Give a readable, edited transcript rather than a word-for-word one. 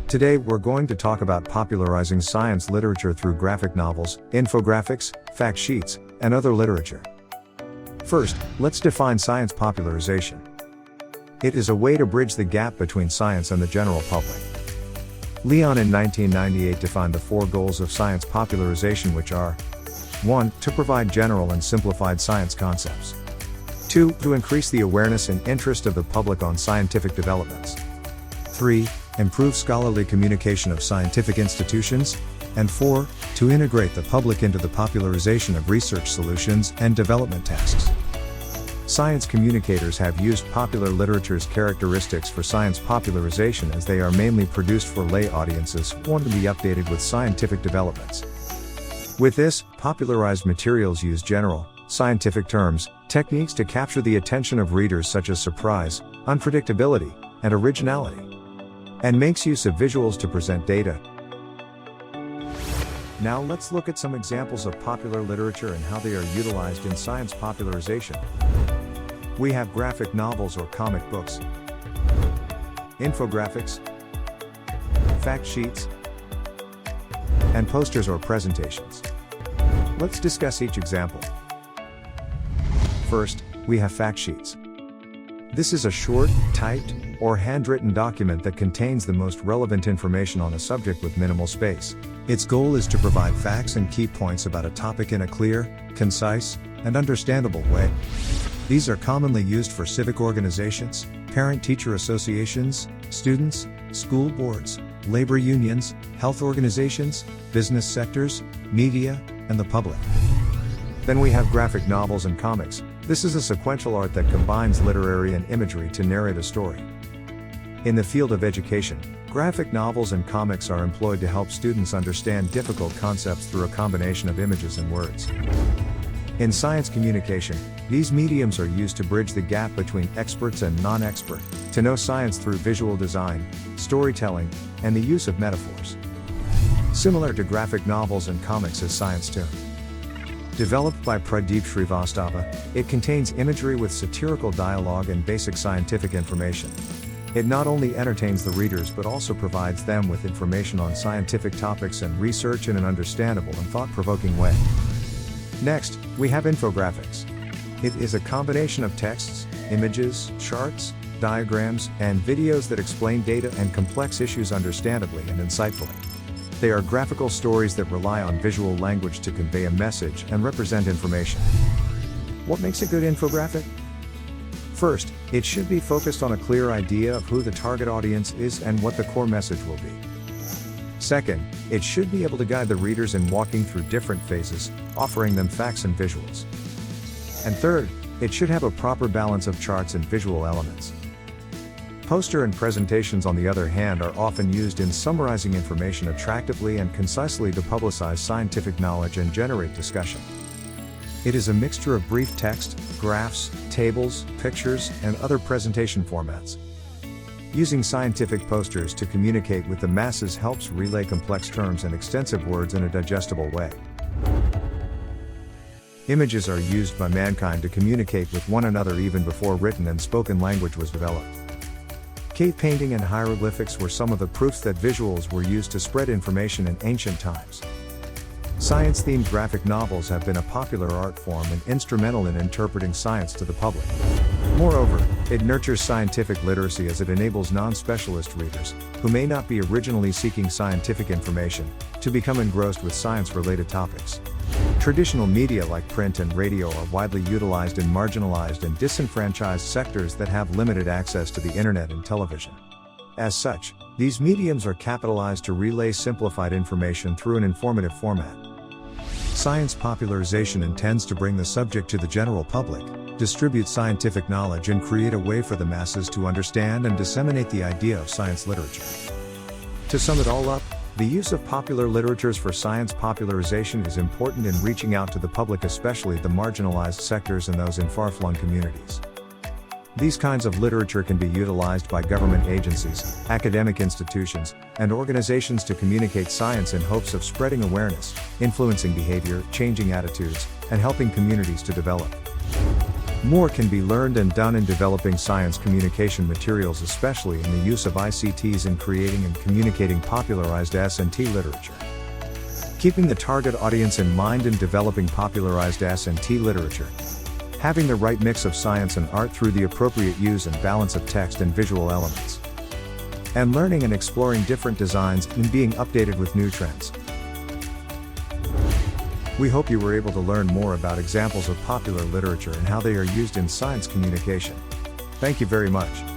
Today we're going to talk about popularizing science literature through graphic novels, infographics, fact sheets, and other literature. First, let's define science popularization. It is a way to bridge the gap between science and the general public. Leon in 1998 defined the 4 goals of science popularization, which are 1. To provide general and simplified science concepts. 2. To increase the awareness and interest of the public on scientific developments. 3. Improve scholarly communication of scientific institutions. And 4. To integrate the public into the popularization of research solutions and development tasks. Science communicators have used popular literature's characteristics for science popularization, as they are mainly produced for lay audiences who want to be updated with scientific developments. With this, popularized materials use general, scientific terms, techniques to capture the attention of readers, such as surprise, unpredictability, and originality, and makes use of visuals to present data. Now let's look at some examples of popular literature and how they are utilized in science popularization. We have graphic novels or comic books, infographics, fact sheets, and posters or presentations. Let's discuss each example. First, we have fact sheets. This is a short, typed, or handwritten document that contains the most relevant information on a subject with minimal space. Its goal is to provide facts and key points about a topic in a clear, concise, and understandable way. These are commonly used for civic organizations, parent-teacher associations, students, school boards, labor unions, health organizations, business sectors, media, and the public. Then we have graphic novels and comics. This is a sequential art that combines literary and imagery to narrate a story. In the field of education, graphic novels and comics are employed to help students understand difficult concepts through a combination of images and words. In science communication, these mediums are used to bridge the gap between experts and non-expert, to know science through visual design, storytelling, and the use of metaphors. Similar to graphic novels and comics is Science Toon. Developed by Pradeep Srivastava, it contains imagery with satirical dialogue and basic scientific information. It not only entertains the readers but also provides them with information on scientific topics and research in an understandable and thought-provoking way. Next, we have infographics. It is a combination of texts, images, charts, diagrams, and videos that explain data and complex issues understandably and insightfully. They are graphical stories that rely on visual language to convey a message and represent information. What makes a good infographic? First, it should be focused on a clear idea of who the target audience is and what the core message will be. Second, it should be able to guide the readers in walking through different phases, offering them facts and visuals. And third, it should have a proper balance of charts and visual elements. Poster and presentations, on the other hand, are often used in summarizing information attractively and concisely to publicize scientific knowledge and generate discussion. It is a mixture of brief text, graphs, tables, pictures, and other presentation formats. Using scientific posters to communicate with the masses helps relay complex terms and extensive words in a digestible way. Images are used by mankind to communicate with one another even before written and spoken language was developed. Cave painting and hieroglyphics were some of the proofs that visuals were used to spread information in ancient times. Science-themed graphic novels have been a popular art form and instrumental in interpreting science to the public. Moreover, it nurtures scientific literacy as it enables non-specialist readers, who may not be originally seeking scientific information, to become engrossed with science-related topics. Traditional media like print and radio are widely utilized in marginalized and disenfranchised sectors that have limited access to the internet and television. As such, these mediums are capitalized to relay simplified information through an informative format. Science popularization intends to bring the subject to the general public, distribute scientific knowledge, and create a way for the masses to understand and disseminate the idea of science literature. To sum it all up, the use of popular literatures for science popularization is important in reaching out to the public, especially the marginalized sectors and those in far-flung communities. These kinds of literature can be utilized by government agencies, academic institutions, and organizations to communicate science in hopes of spreading awareness, influencing behavior, changing attitudes, and helping communities to develop. More can be learned and done in developing science communication materials, especially in the use of ICTs in creating and communicating popularized S&T literature. Keeping the target audience in mind in developing popularized S&T literature. Having the right mix of science and art through the appropriate use and balance of text and visual elements. And learning and exploring different designs and being updated with new trends. We hope you were able to learn more about examples of popular literature and how they are used in science communication. Thank you very much.